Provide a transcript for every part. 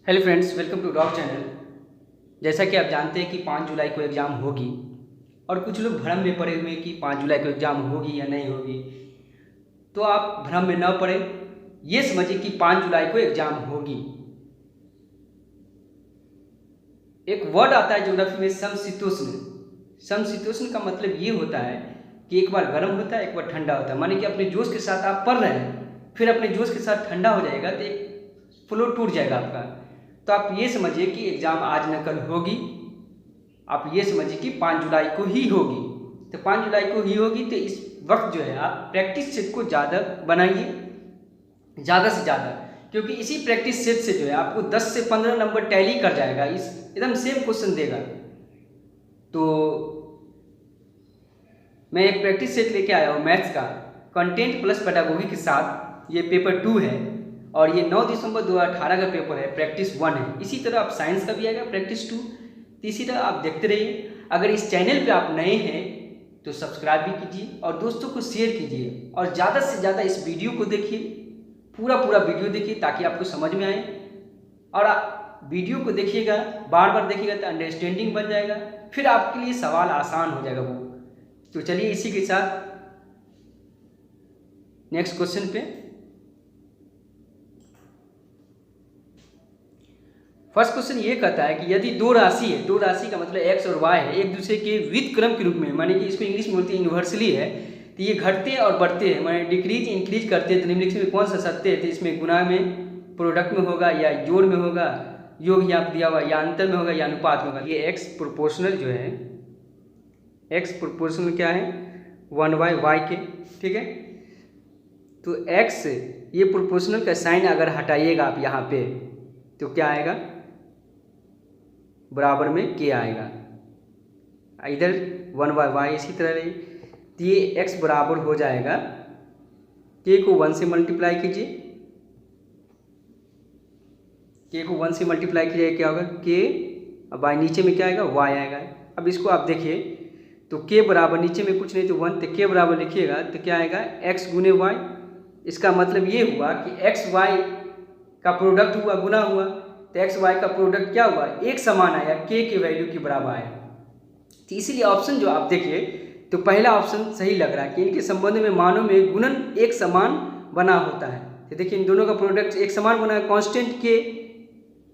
Hello friends, welcome to dog channel. जैसा कि आप जानते हैं कि 5 जुलाई को एग्ज़ाम होगी और कुछ लोग भ्रम में पड़े हुए हैं कि 5 जुलाई को एग्ज़ाम होगी या नहीं होगी। तो आप भ्रम में न पड़े, ये समझिए कि 5 जुलाई को एग्ज़ाम होगी। एक वर्ड आता है ज्योग्राफी में समशीतोष्ण। समशीतोष्ण का मतलब ये होता है कि एक बार गर्म होता है, एक बार ठंडा होता है। माने कि अपने जोश के साथ आप पढ़ रहे हैं, फिर अपने जोश के साथ ठंडा हो जाएगा तो एक फ्लो टूट जाएगा आपका। तो आप ये समझिए कि एग्ज़ाम आज न कल होगी। आप ये समझिए कि 5 जुलाई को ही होगी। तो 5 जुलाई को ही होगी तो इस वक्त जो है आप प्रैक्टिस सेट को ज़्यादा बनाइए, ज़्यादा से ज़्यादा, क्योंकि इसी प्रैक्टिस सेट से जो है आपको 10 से 15 नंबर टैली कर जाएगा। इस एकदम सेम क्वेश्चन देगा। तो मैं एक प्रैक्टिस सेट लेके आया हूँ मैथ्स का, कंटेंट प्लस पेडागोगी के साथ। ये पेपर 2 है और ये 9 दिसंबर 2018 का पेपर है, प्रैक्टिस 1 है। इसी तरह आप साइंस का भी आएगा प्रैक्टिस 2। तो इसी तरह आप देखते रहिए। अगर इस चैनल पे आप नए हैं तो सब्सक्राइब भी कीजिए और दोस्तों को शेयर कीजिए और ज़्यादा से ज़्यादा इस वीडियो को देखिए, पूरा वीडियो देखिए ताकि आपको समझ में आए। और वीडियो को देखिएगा, बार बार देखिएगा तो अंडरस्टैंडिंग बन जाएगा, फिर आपके लिए सवाल आसान हो जाएगा वो। तो चलिए इसी के साथ नेक्स्ट क्वेश्चन पे। फर्स्ट क्वेश्चन ये कहता है कि यदि दो राशि है, दो राशि का मतलब एक्स और वाई है, एक दूसरे के व्युत्क्रम के रूप में, माने कि इसको इंग्लिश में बोलते हैं इन्वर्सली है, तो ये घटते और बढ़ते हैं, माने डिक्रीज इंक्रीज करते हैं। तो निम्नलिखित में कौन सा सत्य है? तो इसमें गुणा में, प्रोडक्ट में होगा, या जोड़ में होगा, योग यहाँ दिया हुआ, या अंतर में होगा, या अनुपात में होगा। ये एक्स प्रोपोर्शनल जो है, एक्स प्रोपोर्शनल क्या है? 1/y के, ठीक है। तो एक्स ये प्रोपोर्शनल का साइन अगर हटाइएगा आप यहाँ पे तो क्या आएगा? बराबर में के आएगा। इधर 1/y इसी तरह रही, तो ये x बराबर हो जाएगा, k को 1 से मल्टीप्लाई कीजिए, k को 1 से मल्टीप्लाई कीजिए, क्या होगा? k, अब y नीचे में क्या आएगा? y आएगा। अब इसको आप देखिए तो k बराबर, नीचे में कुछ नहीं तो 1, तो k बराबर लिखिएगा तो क्या आएगा? x गुने y। इसका मतलब ये हुआ कि x y का प्रोडक्ट हुआ, गुना हुआ, तो एक्स वाई का प्रोडक्ट क्या हुआ? एक समान आया, के वैल्यू के बराबर आया। तो इसीलिए ऑप्शन जो आप देखिए तो पहला ऑप्शन सही लग रहा है कि इनके संबंध में मानों में गुणन एक समान बना होता है। तो देखिए इन दोनों का प्रोडक्ट एक समान बना है, कांस्टेंट के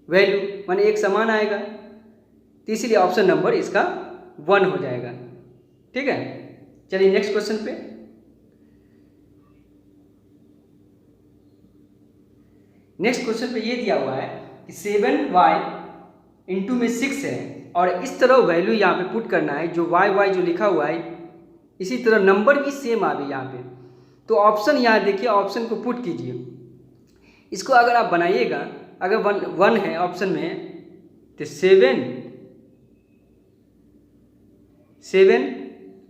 वैल्यू माने एक समान आएगा। तो इसीलिए ऑप्शन नंबर इसका 1 हो जाएगा, ठीक है। चलिए नेक्स्ट क्वेश्चन पे। नेक्स्ट क्वेश्चन पे ये दिया हुआ है कि 7y इंटू में 6 है और इस तरह वैल्यू यहाँ पे पुट करना है, जो y जो लिखा हुआ है इसी तरह नंबर भी सेम आ गई यहाँ पे। तो ऑप्शन यहाँ देखिए, ऑप्शन को पुट कीजिए। इसको अगर आप बनाइएगा, अगर 1 है ऑप्शन में तो 7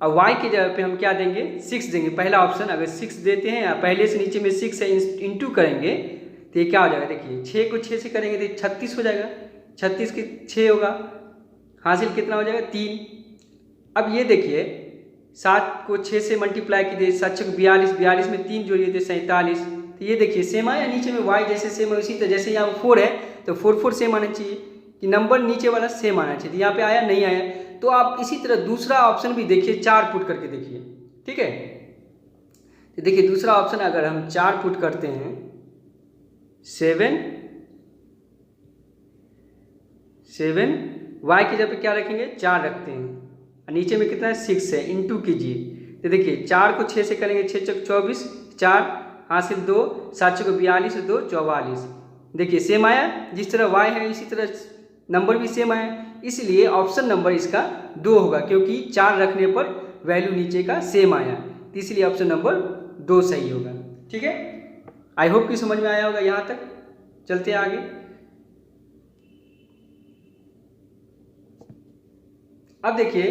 और y के जगह पे हम क्या देंगे? 6 देंगे। पहला ऑप्शन अगर 6 देते हैं या पहले से नीचे में 6 है, इंटू करेंगे तो ये क्या हो जाएगा? देखिए 6 को 6 से करेंगे तो 36 हो जाएगा, 36 के 6 होगा, हासिल कितना हो जाएगा? 3। अब ये देखिए 7 को 6 से मल्टीप्लाई कीजिए, 7 6 42, 42 में 3 जोड़िए तो 47। तो ये देखिए सेम आया, नीचे में y जैसे सेम है उसी तरह, जैसे यहाँ 4 है तो 4 सेम आना चाहिए, कि नंबर नीचे वाला सेम आना चाहिए। यहाँ पे आया नहीं आया, तो आप इसी तरह दूसरा ऑप्शन भी देखिए, 4 पुट करके देखिए, ठीक है। तो देखिए दूसरा ऑप्शन अगर हम 4 पुट करते हैं, 7 y की जगह पे क्या रखेंगे? 4 रखते हैं और नीचे में कितना है? 6 है, इंटू कीजिए। तो देखिए 4 को 6 से करेंगे, 6 चौक 24, 4 हासिल 2, 7 चौक 42, 2 44। देखिए सेम आया, जिस तरह y है इसी तरह नंबर भी सेम आया, इसलिए ऑप्शन नंबर इसका 2 होगा, क्योंकि 4 रखने पर वैल्यू नीचे का सेम आया, तो इसलिए ऑप्शन नंबर 2 सही होगा, ठीक है। आई होप कि समझ में आया होगा यहाँ तक। चलते हैं आगे। अब देखिए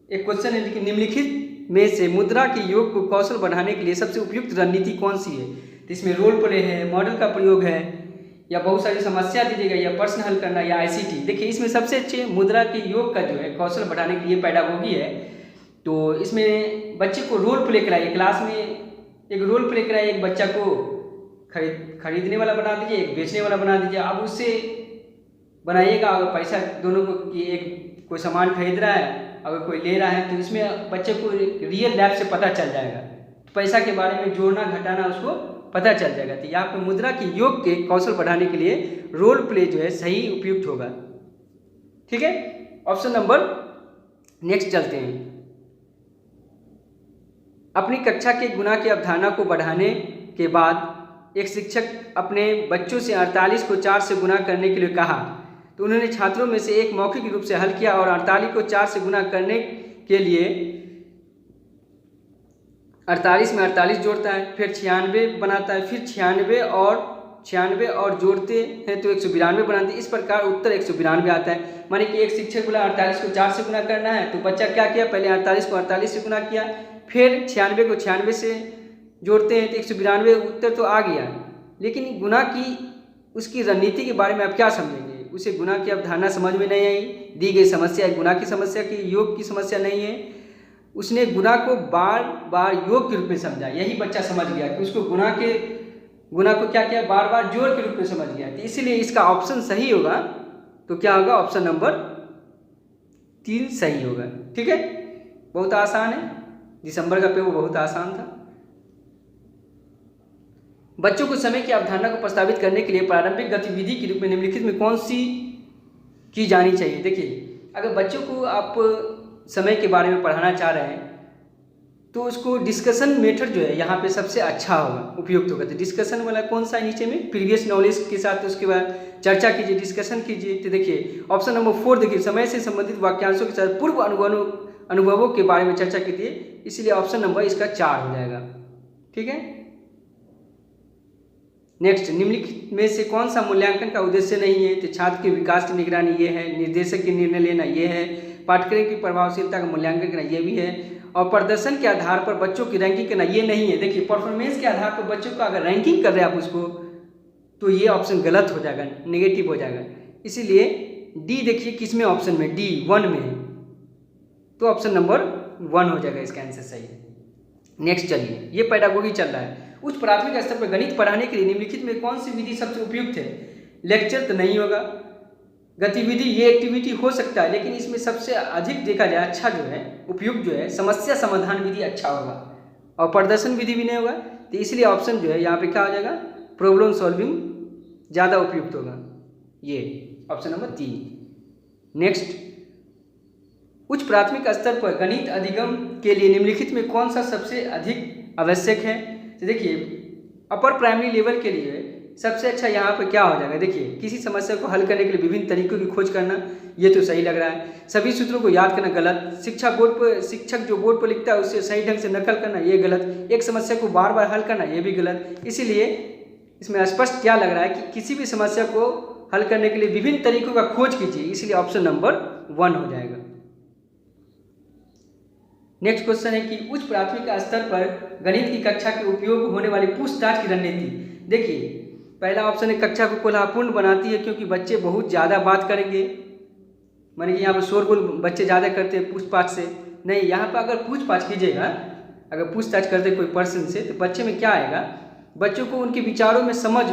एक क्वेश्चन है कि निम्नलिखित में से मुद्रा के योग को कौशल बढ़ाने के लिए सबसे उपयुक्त रणनीति कौन सी है? तो इसमें रोल प्ले है, मॉडल का प्रयोग है, या बहुत सारी समस्या दीजिएगा, या प्रश्न हल करना, या आईसीटी। देखिए इसमें सबसे अच्छे मुद्रा के योग का जो है कौशल बढ़ाने के लिए पेडागोगी है। तो इसमें बच्चे को रोल प्ले कराइए, क्लास में एक रोल प्ले कराइए, एक बच्चा को खरीदने वाला बना दीजिए, एक बेचने वाला बना दीजिए। अब उससे बनाइएगा, अगर पैसा दोनों को कि एक कोई सामान खरीद रहा है, अगर कोई ले रहा है, तो इसमें बच्चे को रियल लाइफ से पता चल जाएगा, पैसा के बारे में जोड़ना घटाना उसको पता चल जाएगा। तो यहाँ पे मुद्रा के योग के कौशल बढ़ाने के लिए रोल प्ले जो है सही उपयुक्त होगा। ठीक है, ऑप्शन नंबर नेक्स्ट चलते हैं। अपनी कक्षा के गुना की अवधारणा को बढ़ाने के बाद एक शिक्षक अपने बच्चों से 48 को 4 से गुना करने के लिए कहा, तो उन्होंने छात्रों में से एक मौखिक रूप से हल किया और 48 को 4 से गुना करने के लिए 48 में 48 जोड़ता है, फिर 96 बनाता है, फिर 96 और जोड़ते हैं तो 192 बनाते हैं। इस प्रकार उत्तर 192 आता है। माने कि एक शिक्षक बोला 48 को 4 से गुना करना है, तो बच्चा क्या किया, पहले 48 को 48 से गुना किया, फिर 96 को 96 से जोड़ते हैं तो 192, उत्तर तो आ गया। लेकिन गुना की उसकी रणनीति के बारे में आप क्या समझेंगे? उसे गुना की अवधारणा समझ में नहीं आई। दी गई समस्या गुना की समस्या की योग की समस्या नहीं है। उसने गुना को बार बार योग के रूप में समझा, यही बच्चा समझ गया कि उसको गुना को क्या किया, बार बार जोड़ के रूप में समझ गया। तो इसीलिए इसका ऑप्शन सही होगा, तो क्या होगा, ऑप्शन नंबर 3 सही होगा। ठीक है, बहुत आसान है, दिसंबर का पेपर बहुत आसान था। बच्चों को समय की अवधारणा को प्रस्तावित करने के लिए प्रारंभिक गतिविधि के रूप में निम्नलिखित में कौन सी की जानी चाहिए? देखिए, अगर बच्चों को आप समय के बारे में पढ़ाना चाह रहे हैं तो उसको डिस्कशन मेथड जो है यहाँ पे सबसे अच्छा होगा, उपयुक्त होगा। तो डिस्कशन वाला कौन सा है नीचे में, प्रीवियस नॉलेज के साथ उसके बाद चर्चा कीजिए, डिस्कशन कीजिए। तो देखिए ऑप्शन नंबर 4 देखिए, समय से संबंधित वाक्यांशों के साथ पूर्व अनुभवों के बारे में चर्चा कीजिए, इसलिए ऑप्शन नंबर इसका 4 हो जाएगा। ठीक है, नेक्स्ट, निम्नलिखित में से कौन सा मूल्यांकन का उद्देश्य नहीं है? तो छात्र के विकास की निगरानी ये है, निर्देशक के निर्णय लेना ये है, पाठ्यक्रम की प्रभावशीलता का मूल्यांकन करना ये भी है, और प्रदर्शन के आधार पर बच्चों की रैंकिंग करना ये नहीं है। देखिए, परफॉर्मेंस के आधार पर बच्चों का अगर रैंकिंग कर रहे हैं आप उसको, तो ये ऑप्शन गलत हो जाएगा, नेगेटिव हो जाएगा। इसीलिए डी देखिए किस में, ऑप्शन में डी 1 में है, तो ऑप्शन नंबर 1 हो जाएगा इसका आंसर सही। नेक्स्ट चलिए, ये पेडागोगी चल रहा है। उच्च प्राथमिक स्तर पर गणित पढ़ाने के लिए निम्नलिखित में कौन सी विधि सबसे उपयुक्त है? लेक्चर तो नहीं होगा, गतिविधि ये एक्टिविटी हो सकता है, लेकिन इसमें सबसे अधिक देखा जाए अच्छा जो है, उपयुक्त जो है, समस्या समाधान विधि अच्छा होगा, और प्रदर्शन विधि भी नहीं होगा। तो इसलिए ऑप्शन जो है यहाँ पे क्या हो जाएगा, प्रॉब्लम सॉल्विंग ज़्यादा उपयुक्त होगा, ये ऑप्शन नंबर 3। नेक्स्ट, उच्च प्राथमिक स्तर पर गणित अधिगम के लिए निम्नलिखित में कौन सा सबसे अधिक आवश्यक है? तो देखिए, अपर प्राइमरी लेवल के लिए सबसे अच्छा यहाँ पर क्या हो जाएगा, देखिए किसी समस्या को हल करने के लिए विभिन्न तरीकों की खोज करना, ये तो सही लग रहा है। सभी सूत्रों को याद करना गलत। शिक्षक जो बोर्ड पर लिखता है उससे सही ढंग से नकल करना, ये गलत। एक समस्या को बार बार हल करना, ये भी गलत। इसीलिए इसमें स्पष्ट क्या लग रहा है कि किसी भी समस्या को हल करने के लिए विभिन्न तरीकों का खोज कीजिए, इसलिए ऑप्शन नंबर 1 हो जाएगा। नेक्स्ट क्वेश्चन है कि उच्च प्राथमिक स्तर पर गणित की कक्षा के उपयोग होने वाली पूछताछ की रणनीति। देखिए, पहला ऑप्शन है कक्षा को कोलाहलपूर्ण बनाती है क्योंकि बच्चे बहुत ज़्यादा बात करेंगे, माने कि यहाँ पर शोरगुल बच्चे ज़्यादा करते हैं पूछताछ से। नहीं, यहाँ पर अगर पूछताछ कीजिएगा, अगर पूछताछ करते कोई पर्सन से, तो बच्चे में क्या आएगा, बच्चों को उनके विचारों में समझ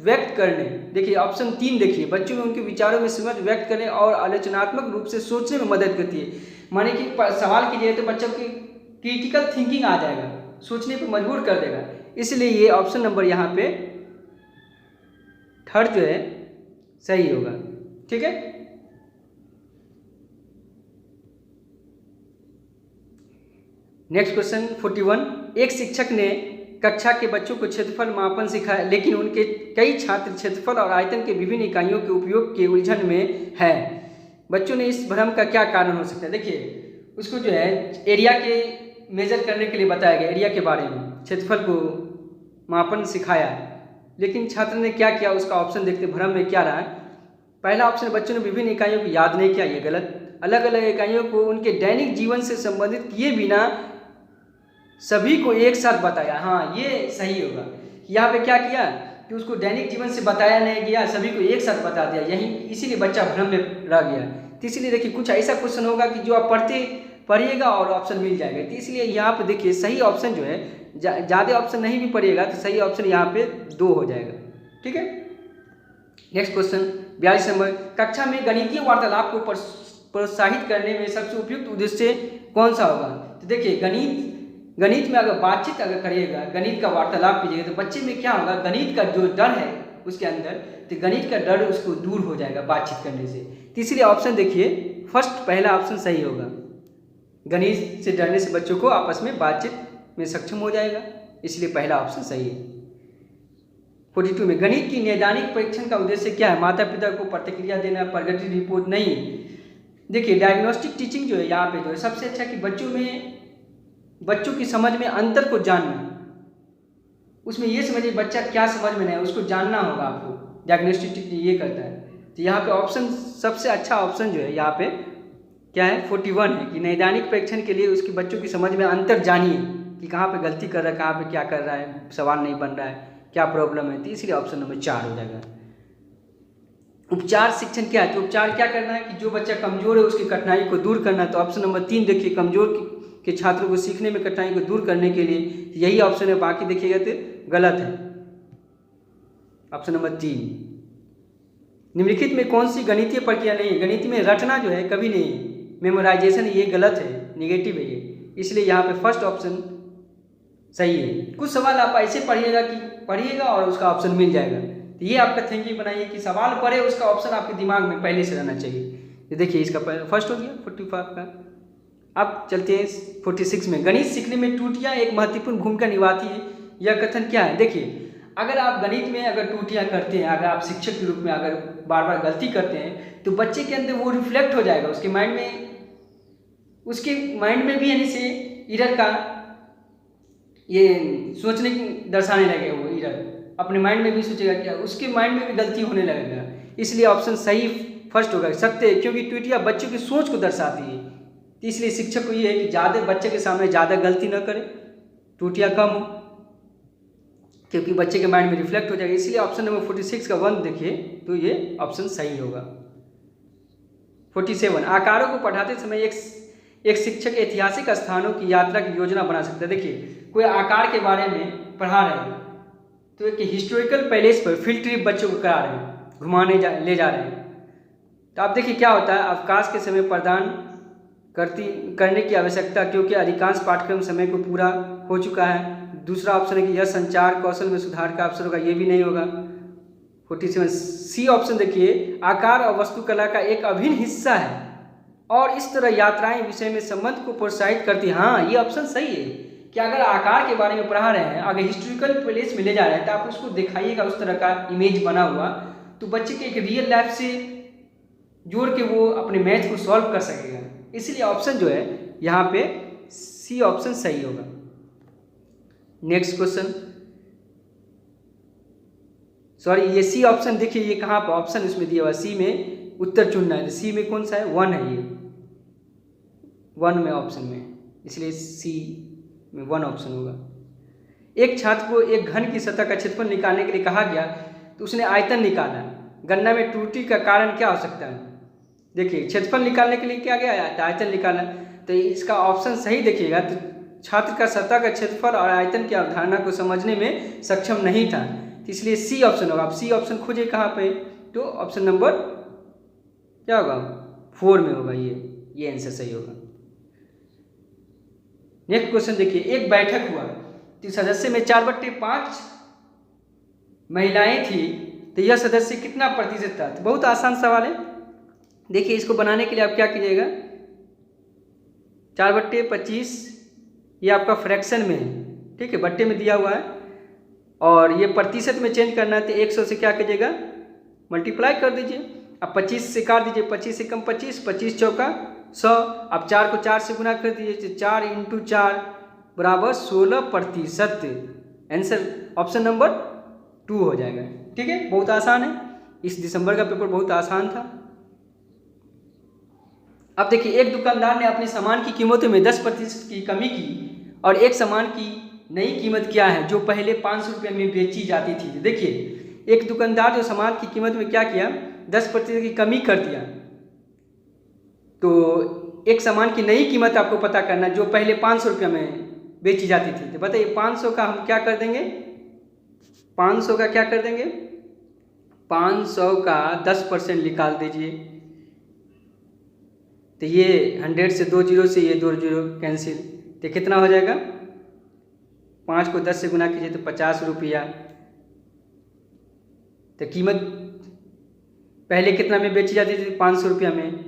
व्यक्त करने। देखिए ऑप्शन 3 देखिए, बच्चों में उनके विचारों में समझ व्यक्त करने और आलोचनात्मक रूप से सोचने में मदद करती है। माने कि सवाल कीजिए तो बच्चों की क्रिटिकल थिंकिंग आ जाएगा, सोचने पर मजबूर कर देगा। इसलिए ये ऑप्शन नंबर यहाँ पे 3 जो है सही होगा। ठीक है, नेक्स्ट क्वेश्चन 41, एक शिक्षक ने कक्षा के बच्चों को क्षेत्रफल मापन सिखाया, लेकिन उनके कई छात्र क्षेत्रफल और आयतन के विभिन्न इकाइयों के उपयोग के उलझन में है। बच्चों ने इस भ्रम का क्या कारण हो सकता है? देखिए, उसको जो है एरिया के मेजर करने के लिए बताया गया, एरिया के बारे में क्षेत्रफल को मापन सिखाया, लेकिन छात्र ने क्या किया, उसका ऑप्शन देखते भ्रम में क्या रहा है। पहला ऑप्शन, बच्चों ने विभिन्न इकाइयों को याद नहीं किया, ये गलत। अलग अलग इकाइयों को उनके दैनिक जीवन से संबंधित किए बिना सभी को एक साथ बताया, हाँ ये सही होगा। यहाँ पे क्या किया कि उसको दैनिक जीवन से बताया नहीं गया, सभी को एक साथ बता दिया, यही इसीलिए बच्चा भ्रम में रह गया। तो इसीलिए देखिए, कुछ ऐसा क्वेश्चन होगा कि जो आप पढ़ते पढ़िएगा और ऑप्शन मिल जाएगा। तो इसलिए यहाँ पे देखिए सही ऑप्शन जो है, ज़्यादा ऑप्शन नहीं भी पढ़िएगा तो सही ऑप्शन यहाँ पे 2 हो जाएगा। ठीक है, नेक्स्ट क्वेश्चन 42 नंबर, कक्षा में गणितीय वार्तालाप को प्रोत्साहित करने में सबसे उपयुक्त उद्देश्य कौन सा होगा? तो देखिए गणित में अगर बातचीत अगर करिएगा, गणित का वार्तालाप कीजिएगा तो बच्चे में क्या होगा, गणित का जो डर है उसके अंदर, तो गणित का डर उसको दूर हो जाएगा बातचीत करने से। तीसरी ऑप्शन देखिए फर्स्ट, पहला ऑप्शन सही होगा। गणित से डरने से बच्चों को आपस में बातचीत में सक्षम हो जाएगा, इसलिए पहला ऑप्शन सही है। 42 में, गणित की नैदानिक परीक्षण का उद्देश्य क्या है? माता पिता को प्रतिक्रिया देना, प्रगति रिपोर्ट नहीं। देखिए डायग्नोस्टिक टीचिंग जो है यहाँ पे जो है सबसे अच्छा कि बच्चों की समझ में अंतर को जानना, उसमें ये समझिए बच्चा क्या समझ में नहीं है उसको जानना होगा आपको। डायग्नोस्टिक टीचिंग ये करता है। तो यहाँ पे ऑप्शन सबसे अच्छा ऑप्शन जो है यहाँ पे क्या है 41 है कि नैदानिक परीक्षण के लिए उसके बच्चों की समझ में अंतर जानिए कि कहाँ पे गलती कर रहा है, कहाँ पे क्या कर रहा है, सवाल नहीं बन रहा है, क्या प्रॉब्लम है। तो इसलिए ऑप्शन नंबर 4 हो जाएगा। उपचार शिक्षण क्या है? तो उपचार क्या करना है कि जो बच्चा कमजोर है उसकी कठिनाई को दूर करना। तो ऑप्शन नंबर 3 देखिए, कमजोर के छात्रों को सीखने में कठिनाई को दूर करने के लिए यही ऑप्शन है, बाकी देखिएगा तो गलत है। ऑप्शन नंबर 3, निम्नलिखित में कौन सी गणितीय प्रक्रिया नहीं है? गणित में रटना जो है कभी नहीं, मेमोराइजेशन ये गलत है, निगेटिव है ये, इसलिए यहाँ पे फर्स्ट ऑप्शन सही है। कुछ सवाल आप ऐसे पढ़िएगा और उसका ऑप्शन मिल जाएगा। तो ये आपका थिंकिंग बनाइए कि सवाल पढ़े उसका ऑप्शन आपके दिमाग में पहले से रहना चाहिए। तो देखिए इसका फर्स्ट हो गया 45 का। अब चलते हैं 46 में, गणित सीखने में त्रुटियां एक महत्वपूर्ण भूमिका निभाती है, यह कथन क्या है? देखिए अगर आप गणित में अगर त्रुटियां करते हैं, अगर आप शिक्षक के रूप में अगर बार बार गलती करते हैं तो बच्चे के अंदर वो रिफ्लेक्ट हो जाएगा, उसके माइंड में भी यानी से इरर का ये सोचने की दर्शाने लगेगा, वो इरर अपने माइंड में भी सोचेगा, क्या उसके माइंड में भी गलती होने लगेगा। इसलिए ऑप्शन सही फर्स्ट होगा, सत्य, क्योंकि त्रुटियां बच्चों की सोच को दर्शाती है। तो इसलिए शिक्षक को ये है कि ज़्यादा बच्चे के सामने ज़्यादा गलती न करे, त्रुटियां कम हो, क्योंकि बच्चे के माइंड में रिफ्लेक्ट हो जाएगा। इसलिए ऑप्शन नंबर 46 का 1 देखिए तो ये ऑप्शन सही होगा। 47, आकारों को पढ़ाते समय एक शिक्षक ऐतिहासिक स्थानों की यात्रा की योजना बना सकता है। देखिए कोई आकार के बारे में पढ़ा रहे हैं तो एक हिस्टोरिकल पैलेस पर फील्ड ट्रिप बच्चों को करा रहे हैं, ले जा रहे हैं। तो आप देखिए क्या होता है, अवकाश के समय प्रदान करने की आवश्यकता, क्योंकि अधिकांश पाठ्यक्रम समय को पूरा हो चुका है। दूसरा ऑप्शन है कि यह संचार कौशल में सुधार का अवसर होगा, ये भी नहीं होगा। 47 सी ऑप्शन देखिए, आकार और वास्तुकला का एक अभिन्न हिस्सा है और इस तरह यात्राएं विषय में संबंध को प्रोत्साहित करती है। हाँ ये ऑप्शन सही है कि अगर आकार के बारे में पढ़ा रहे हैं, अगर हिस्टोरिकल प्लेस में ले जा रहे हैं तो आप उसको दिखाइएगा उस तरह का इमेज बना हुआ, तो बच्चे के एक रियल लाइफ से जोड़ के वो अपने मैथ को सॉल्व कर सकेगा। इसलिए ऑप्शन जो है यहाँ पे सी ऑप्शन सही होगा। नेक्स्ट क्वेश्चन, सॉरी ये सी ऑप्शन देखिए ये कहाँ पर ऑप्शन इसमें दिया हुआ, सी में उत्तर चुनना है। सी में कौन सा है? 1 है, ये 1 में ऑप्शन में, इसलिए सी में 1 ऑप्शन होगा। एक छात्र को एक घन की सतह का क्षेत्रफल निकालने के लिए कहा गया तो उसने आयतन निकाला। गणना में त्रुटि का कारण क्या हो सकता है? देखिए क्षेत्रफल निकालने के लिए क्या गया, आयतन निकालना, तो इसका ऑप्शन सही देखिएगा। तो छात्र का सतह का क्षेत्रफल और आयतन की अवधारणा को समझने में सक्षम नहीं था, तो इसलिए सी ऑप्शन होगा। आप सी ऑप्शन खोजिए कहाँ पे, तो ऑप्शन नंबर क्या होगा 4 में होगा, ये आंसर सही होगा। नेक्स्ट क्वेश्चन देखिए, एक बैठक हुआ तो सदस्य में 4/5 महिलाएं थी, तो यह सदस्य कितना प्रतिशत था? तो बहुत आसान सवाल है। देखिए इसको बनाने के लिए आप क्या कीजिएगा, 4/25 ये आपका फ्रैक्शन में है, ठीक है, बट्टे में दिया हुआ है, और ये प्रतिशत में चेंज करना है तो 100 से क्या कीजिएगा मल्टीप्लाई कर दीजिए। अब 25 से काट दीजिए, 25 से कम 25, 25 चौका 100। अब 4 को 4 से गुना कर दीजिए, 4 × 4 बराबर 16%। आंसर ऑप्शन नंबर 2 हो जाएगा। ठीक है, बहुत आसान है, इस दिसंबर का पेपर बहुत आसान था। अब देखिए एक दुकानदार ने अपने सामान की कीमतों में 10% की कमी की और एक सामान की नई कीमत क्या है जो पहले 500 रुपये में बेची जाती थी। देखिए एक दुकानदार जो सामान की कीमत में क्या किया, 10% की कमी कर दिया, तो एक सामान की नई कीमत आपको पता करना जो पहले 500 रुपये में बेची जाती थी। तो बताइए 500 का हम क्या कर देंगे, 500 का क्या कर देंगे, 500 का 10% निकाल दीजिए। तो ये 100 से 2 जीरो से ये 2 जीरो कैंसिल, तो कितना हो जाएगा, 5 को 10 से गुना कीजिए तो 50 रुपया। तो कीमत पहले कितना में बेची जाती थी, 500 रुपया में।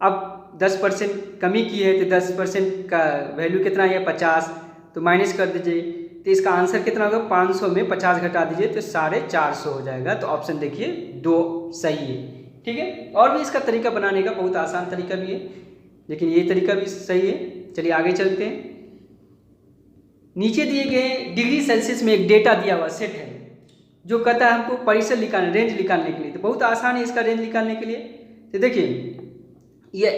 अब 10% कमी की है तो 10% का वैल्यू कितना है, 50। तो माइनस कर दीजिए, तो इसका आंसर कितना होगा, 500 में 50 घटा दीजिए तो 450 हो जाएगा। तो ऑप्शन देखिए 2 सही है। ठीक है, और भी इसका तरीका बनाने का बहुत आसान तरीका भी है, लेकिन ये तरीका भी सही है। चलिए आगे चलते हैं। नीचे दिए गए डिग्री सेल्सियस में एक डेटा दिया हुआ सेट है जो कहता है हमको परिसर निकालने, रेंज निकालने के लिए। तो बहुत आसान है इसका रेंज निकालने के लिए। तो देखिए ये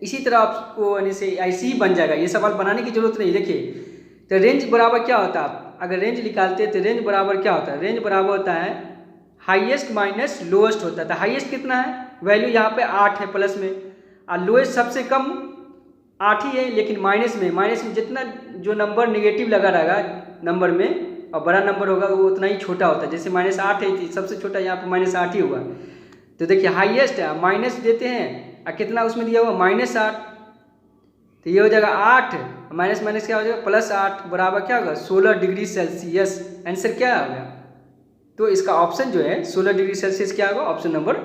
इसी तरह आपको यानी से ऐसे ही बन जाएगा, ये सवाल बनाने की जरूरत नहीं। देखिए तो रेंज बराबर क्या होता है, अगर रेंज निकालते हैं तो रेंज बराबर क्या होता है, रेंज बराबर होता है हाईएस्ट माइनस लोएस्ट होता है। तो हाईएस्ट कितना है, वैल्यू यहाँ पे 8 है प्लस में, और लोएस्ट सबसे कम 8 ही है, लेकिन माइनस में जितना जो नंबर निगेटिव लगा रहेगा नंबर में और बड़ा नंबर होगा वो उतना ही छोटा होता है। जैसे -8 है, सबसे छोटा यहाँ पे -8 ही हुआ। तो देखिए हाईएस्ट है, माइनस देते हैं और कितना उसमें दिया हुआ -8, तो ये हो जाएगा 8 माइनस माइनस क्या हो जाएगा +8 बराबर क्या होगा 16 डिग्री सेल्सियस। आंसर क्या आ गया, तो इसका ऑप्शन जो है 16 डिग्री सेल्सियस क्या होगा, ऑप्शन नंबर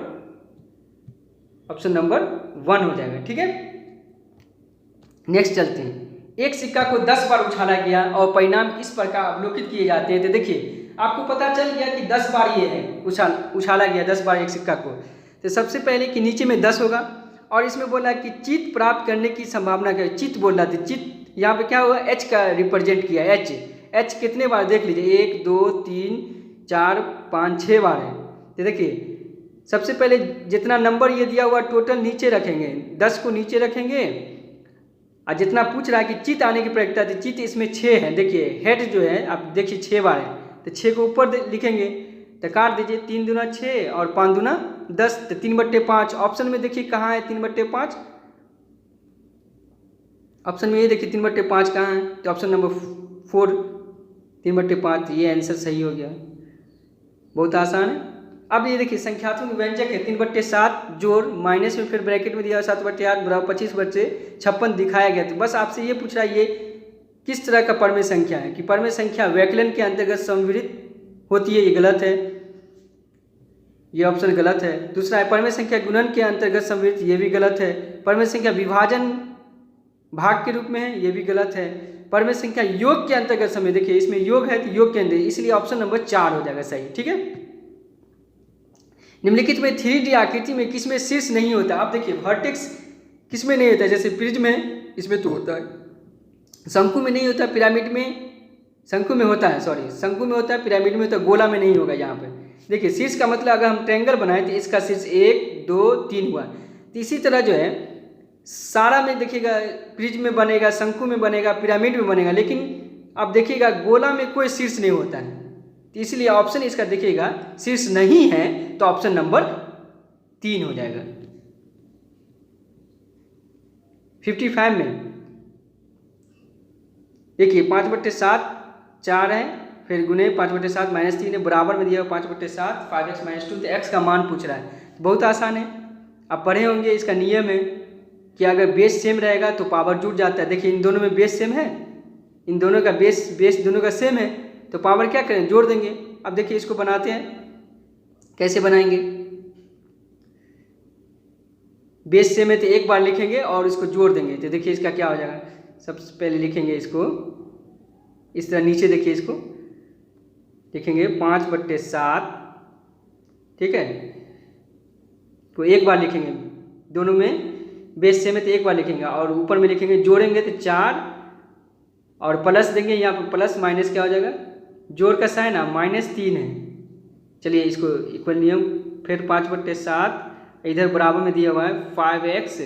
1 हो जाएगा। ठीक है, नेक्स्ट चलते हैं। एक सिक्का को 10 बार उछाला गया और परिणाम इस प्रकार अवलोकित किए जाते हैं। तो देखिए आपको पता चल गया कि 10 बार ये है उछाला गया 10 बार एक सिक्का को। तो सबसे पहले कि नीचे में 10 होगा, और इसमें बोला कि चित्त प्राप्त करने की संभावना क्या है, चित्त बोल रहा था। चित्त यहाँ पे क्या हुआ, एच का रिप्रेजेंट किया, एच कितने बार देख लीजिए, 1 2 3 4 5 6 बार है। तो देखिए सबसे पहले जितना नंबर ये दिया हुआ टोटल नीचे रखेंगे, 10 को नीचे रखेंगे, और जितना पूछ रहा है कि चित्त आने की प्रयोगता थी, चित्त इसमें 6 है। देखिए हेड जो है आप देखिए 6 बार है, तो 6 को ऊपर लिखेंगे तो काट दीजिए, 3 दूना 6 और 5 दूना 10, तो 3/5। ऑप्शन में देखिए कहाँ है 3/5, ऑप्शन में ये देखिए 3/5 कहाँ है, तो ऑप्शन नंबर 4 3/5, ये आंसर सही हो गया। बहुत आसान है। अब ये देखिए संख्यात्मक व्यंजक है 3/7 जोड़ माइनस में फिर ब्रैकेट में दिया 7/8 बराबर 25/56 दिखाया गया। तो बस आपसे ये पूछ रहा है ये किस तरह का परमेय संख्या है, कि परमेय संख्या वैकलन के अंतर्गत संवृत होती है, ये गलत है, ये ऑप्शन गलत है। दूसरा है परमेय संख्या गुणन के अंतर्गत संवृत, ये भी गलत है। परमेय संख्या विभाजन भाग के रूप में है, ये भी गलत है। परमेय संख्या योग के अंतर्गत समय, देखिए इसमें योग है तो योग के अंदर, इसलिए ऑप्शन नंबर 4 हो जाएगा सही। ठीक है, निम्नलिखित में 3D आकृति में किसमें शीर्ष नहीं होता। आप देखिए वर्टेक्स किसमें नहीं होता है, जैसे प्रिज्म में इसमें तो होता है, शंकु में नहीं होता, पिरामिड में शंकु में होता है, सॉरी शंकु में होता है, पिरामिड में होता है, गोला में नहीं होगा। यहाँ पे देखिए शीर्ष का मतलब अगर हम ट्रायंगल बनाए तो इसका शीर्ष 1 2 3 हुआ। तो इसी तरह जो है सारा में देखिएगा प्रिज्म में बनेगा, शंकु में बनेगा, पिरामिड में बनेगा, लेकिन आप देखिएगा गोला में कोई शीर्ष नहीं होता है। तो इसलिए ऑप्शन इसका देखिएगा शीर्ष नहीं है, तो ऑप्शन नंबर 3 हो जाएगा। 55 में देखिए 5/7 4 है, फिर गुने 5/7 -3 है, बराबर में दिया 5/7 5x - 2, तो x का मान पूछ रहा है। बहुत आसान है, आप पढ़े होंगे, इसका नियम है कि अगर बेस सेम रहेगा तो पावर जुड़ जाता है। देखिए इन दोनों में बेस सेम है, इन दोनों का बेस दोनों का सेम है, तो पावर क्या करें, जोड़ देंगे। अब देखिए इसको बनाते हैं, कैसे बनाएंगे, बेस सेम है तो एक बार लिखेंगे और इसको जोड़ देंगे। तो देखिए इसका क्या हो जाएगा, सबसे पहले लिखेंगे इसको इस तरह, नीचे देखिए इसको लिखेंगे 5/7, ठीक है, तो एक बार लिखेंगे, दोनों में बेस सेम है तो एक बार लिखेंगे, और ऊपर में लिखेंगे जोड़ेंगे तो 4 और प्लस देंगे, यहाँ पर प्लस माइनस क्या हो जाएगा, जोड़ का साइन ना -3 है। चलिए इसको इक्वल नियम, फिर 5/7 इधर बराबर में दिया हुआ है 5x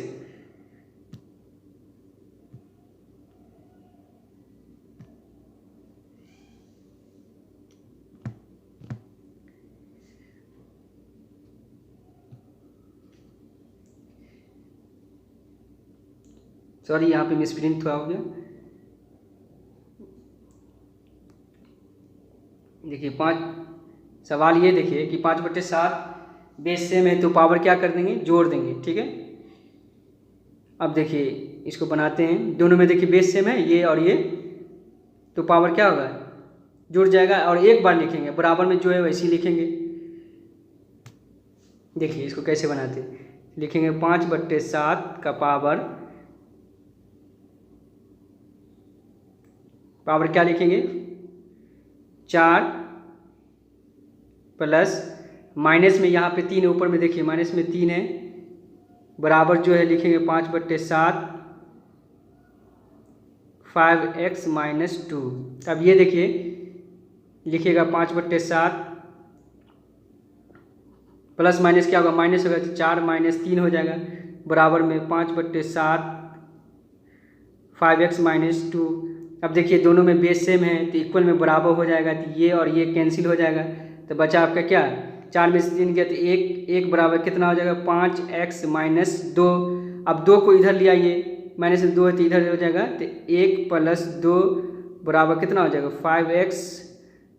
सॉरी यहाँ पे मिसप्रिंट थोड़ा हो गया। देखिए 5 सवाल ये देखिए कि 5/7 बेस सेम है तो पावर क्या कर देंगे, जोड़ देंगे। ठीक है, अब देखिए इसको बनाते हैं, दोनों में देखिए बेस सेम है ये और ये, तो पावर क्या होगा, जुड़ जाएगा। और एक बार लिखेंगे, बराबर में जो है वैसे ही लिखेंगे। देखिए इसको कैसे बनाते हैं, लिखेंगे 5/7 का पावर क्या लिखेंगे 4 प्लस माइनस में यहाँ पे 3 ऊपर में देखिए माइनस में 3 है, बराबर जो है लिखेंगे 5/7 5x - 2। अब ये देखिए लिखिएगा 5/7 प्लस माइनस क्या होगा, माइनस होगा तो 4 - 3 हो जाएगा, बराबर में 5/7 5x - 2। अब देखिए दोनों में बेस सेम है तो इक्वल में बराबर हो जाएगा, तो ये और ये कैंसिल हो जाएगा, तो बचा आपका क्या, 4 में से 3 गया तो एक बराबर कितना हो जाएगा 5x - 2। अब 2 को इधर ले आइए, माइनस में 2 है तो इधर हो जाएगा, तो 1 + 2 बराबर कितना हो जाएगा 5x।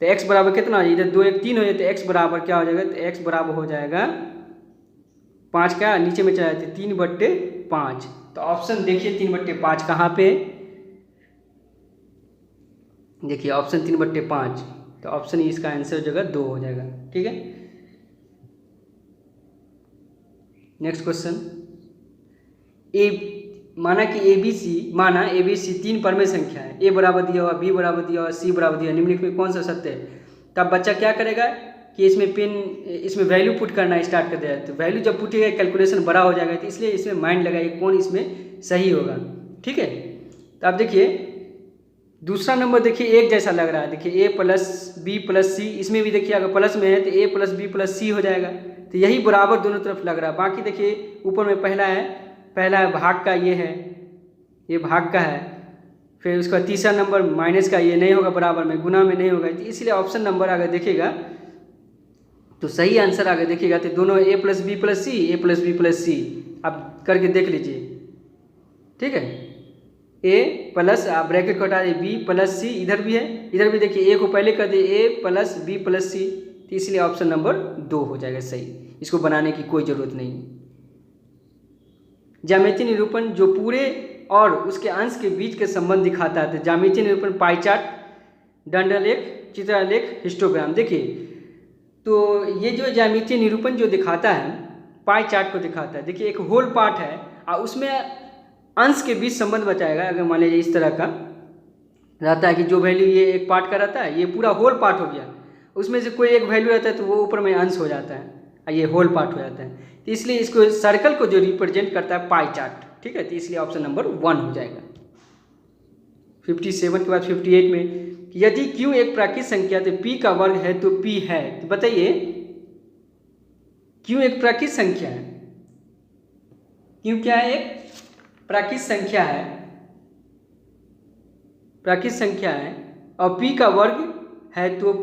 तो x बराबर कितना हो जाएगा, इधर 2 1 3 हो जाए तो x बराबर क्या हो जाएगा, तो x बराबर हो जाएगा 5 का नीचे में चला जाते 3/5। तो ऑप्शन देखिए 3/5 कहाँ पे, देखिए ऑप्शन 3/5, तो ऑप्शन इसका आंसर हो जाएगा 2 हो जाएगा। ठीक है, नेक्स्ट क्वेश्चन, माना ए बी सी 3 परमेय संख्या है, ए बराबर दिया हुआ, बी बराबर दिया हुआ, सी बराबर दिया, निम्नलिखित में कौन सा सत्य है। तब बच्चा क्या करेगा कि इसमें वैल्यू पुट करना स्टार्ट कर देगा, तो वैल्यू जब पुटेगा कैलकुलेशन बड़ा हो जाएगा, तो इसलिए इसमें माइंड लगाइए कौन इसमें सही होगा। ठीक है, तो अब देखिए दूसरा नंबर देखिए एक जैसा लग रहा है, देखिए a + b + c, इसमें भी देखिए अगर प्लस में है तो a + b + c हो जाएगा, तो यही बराबर दोनों तरफ लग रहा है। बाकी देखिए ऊपर में पहला भाग का ये है, ये भाग का है, फिर उसका तीसरा नंबर माइनस का, ये नहीं होगा बराबर में, गुना में नहीं होगा, तो इसलिए ऑप्शन नंबर अगर देखिएगा तो सही आंसर अगर देखिएगा तो दोनों a + b + c, a + b + c, आप करके देख लीजिए। ठीक है, a प्लस आप ब्रैकेट को हटा दिए b + c, इधर भी है, इधर भी देखिए a को पहले कर दिए a + b + c, तो इसलिए ऑप्शन नंबर 2 हो जाएगा सही, इसको बनाने की कोई ज़रूरत नहीं। ज्यामितीय निरूपण जो पूरे और उसके अंश के बीच के संबंध दिखाता है, तो ज्यामितीय निरूपण पाई चार्ट, दंडालेख, चित्रालेख, हिस्टोग्राम। देखिए तो ये जो ज्यामितीय निरूपण जो दिखाता है पाई चार्ट को दिखाता है, देखिए एक होल पार्ट है और उसमें अंश के बीच संबंध बताएगा। अगर मान लीजिए इस तरह का रहता है कि जो वैल्यू ये एक पार्ट का रहता है, ये पूरा होल पार्ट हो गया, उसमें से कोई एक वैल्यू रहता है तो वो ऊपर में अंश हो जाता है और ये होल पार्ट हो जाता है, तो इसलिए इसको सर्कल को जो रिप्रेजेंट करता है पाई चार्ट। ठीक है, तो इसलिए ऑप्शन नंबर 1 हो जाएगा। 57 के बाद 58 में, यदि क्यू एक प्राकृत संख्या तो p का वर्ग है तो p है, तो बताइए क्यू एक प्राकृत संख्या है, क्यू क्या है, एक प्राकृत संख्या है, प्राकृत संख्या है, और p का वर्ग है तो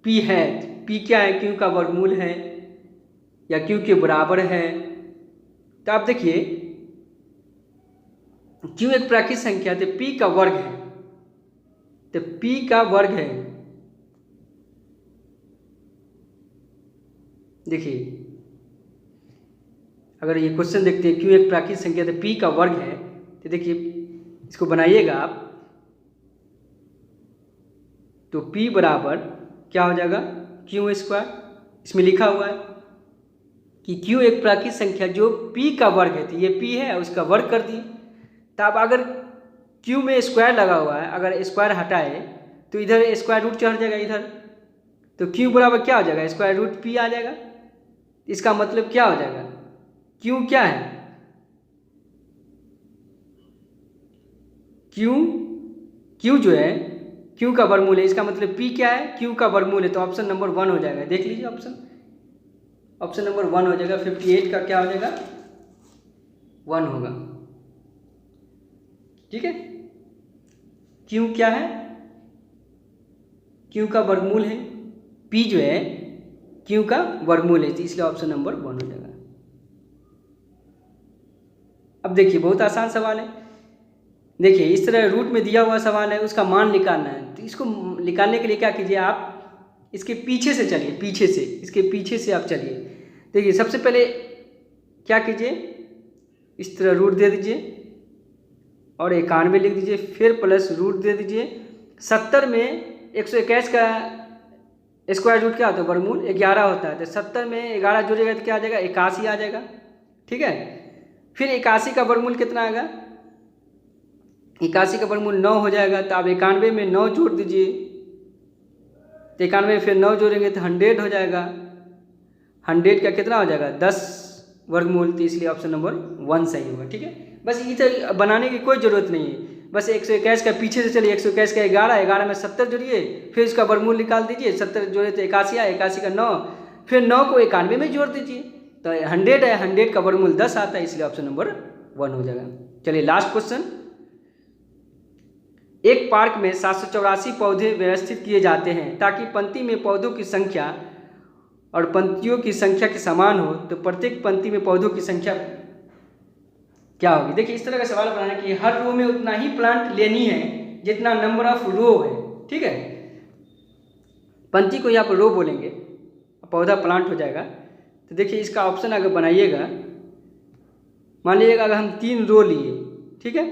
p है, p क्या है, क्यू का वर्गमूल है या क्यू के बराबर है। तो आप देखिए क्यू एक प्राकृत संख्या तो p का वर्ग है, तो p का वर्ग है, देखिए अगर ये क्वेश्चन देखते हैं क्यू एक प्राकृत संख्या तो p का वर्ग है, तो देखिए इसको बनाइएगा आप, तो p बराबर क्या हो जाएगा q²। इसमें लिखा हुआ है कि q एक प्राकृत संख्या जो p का वर्ग है, तो ये p है उसका वर्ग कर दिए। तो अब अगर q में स्क्वायर लगा हुआ है, अगर स्क्वायर हटाए तो इधर स्क्वायर रूट चढ़ जाएगा इधर, तो q बराबर क्या हो जाएगा √p आ जाएगा। इसका मतलब क्या हो जाएगा, q क्या है, q जो है q का वर्गमूल है, इसका मतलब p क्या है, q का वर्गमूल है, तो ऑप्शन नंबर 1 हो जाएगा। देख लीजिए ऑप्शन नंबर 1 हो जाएगा। 58 का क्या हो जाएगा 1 होगा। ठीक है, q क्या है, q का वर्गमूल है, p जो है q का वर्गमूल है, इसलिए ऑप्शन नंबर 1 हो जाएगा। अब देखिए बहुत आसान सवाल है। देखिए इस तरह रूट में दिया हुआ सवाल है, उसका मान निकालना है। तो इसको निकालने के लिए क्या कीजिए, आप इसके पीछे से चलिए, पीछे से, इसके पीछे से आप चलिए। देखिए सबसे पहले क्या कीजिए, इस तरह रूट दे दीजिए और 91 लिख दीजिए, फिर प्लस रूट दे दीजिए। 70 में 121 का स्क्वायर रूट क्या होता है, वर्गमूल 11 होता है। तो 70 में 11 जोड़ेगा तो क्या आ जाएगा, 81 आ जाएगा। ठीक है, फिर 81 का वर्गमूल कितना आएगा, 81 का वर्गमूल 9 हो जाएगा। तो आप 91 में 9 जोड़ दीजिए, तो 91 में फिर 9 जोड़ेंगे तो 100 हो जाएगा। 100 का कितना हो जाएगा, 10 वर्गमूल। तो इसलिए ऑप्शन नंबर 1 सही होगा। ठीक है, बस इसे बनाने की कोई ज़रूरत नहीं है, बस 121 का पीछे से चलिए, 121 का 11 में 70 जोड़िए, फिर इसका वर्गमूल निकाल दीजिए। 70 जोड़े तो 81 आया, 81 का 9, फिर 9 को 91 में जोड़ दीजिए तो 100 है, 100 का वर्गमूल 10 आता है, इसलिए ऑप्शन नंबर 1 हो जाएगा। चलिए लास्ट क्वेश्चन। एक पार्क में 784 पौधे व्यवस्थित किए जाते हैं ताकि पंक्ति में पौधों की संख्या और पंक्तियों की संख्या के समान हो, तो प्रत्येक पंक्ति में पौधों की संख्या क्या होगी। देखिए इस तरह का सवाल बनाना कि हर रो में उतना ही प्लांट लेनी है जितना नंबर ऑफ रो है। ठीक है, पंक्ति को यहाँ पर रो बोलेंगे, पौधा प्लांट हो जाएगा। तो देखिए इसका ऑप्शन अगर बनाइएगा, मान लीजिएगा अगर हम 3 रो लिए, ठीक है,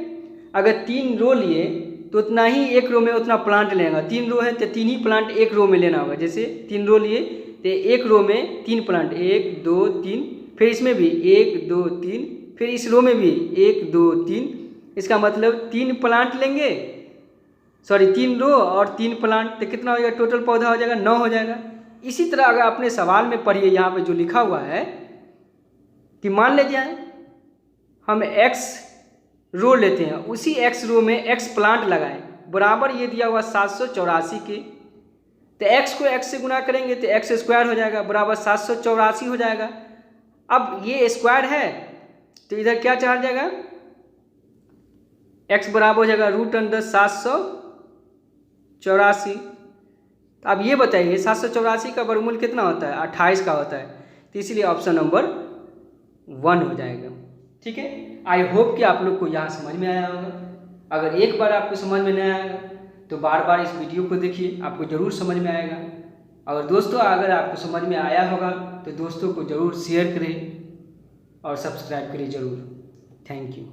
अगर 3 रो लिए तो उतना ही एक रो में उतना प्लांट लेगा। 3 रो है तो 3 ही प्लांट एक रो में लेना होगा। जैसे 3 रो लिए तो एक रो में 3 प्लांट, 1 2 3, फिर इसमें भी 1 2 3, फिर इस रो में भी 1 2 3। इसका मतलब 3 प्लांट लेंगे, सॉरी 3 रो और 3 प्लांट, तो कितना हो जाएगा, टोटल पौधा हो जाएगा 9 हो जाएगा। इसी तरह अगर अपने सवाल में पढ़िए, यहाँ पे जो लिखा हुआ है कि मान लीजिए हम x रो लेते हैं, उसी x रो में x प्लांट लगाएं, बराबर ये दिया हुआ 784 के, तो x को x से गुना करेंगे तो x स्क्वायर हो जाएगा, बराबर 784 हो जाएगा। अब ये स्क्वायर है तो इधर क्या चढ़ जाएगा, x बराबर हो जाएगा √784। अब ये बताइए 784 का वर्गमूल कितना होता है, 28 का होता है, तो इसलिए ऑप्शन नंबर 1 हो जाएगा। ठीक है, आई होप कि आप लोग को यहाँ समझ में आया होगा। अगर एक बार आपको समझ में नहीं आएगा तो बार बार इस वीडियो को देखिए, आपको ज़रूर समझ में आएगा। और दोस्तों अगर आपको समझ में आया होगा तो दोस्तों को ज़रूर शेयर करें और सब्सक्राइब करें ज़रूर। Thank you.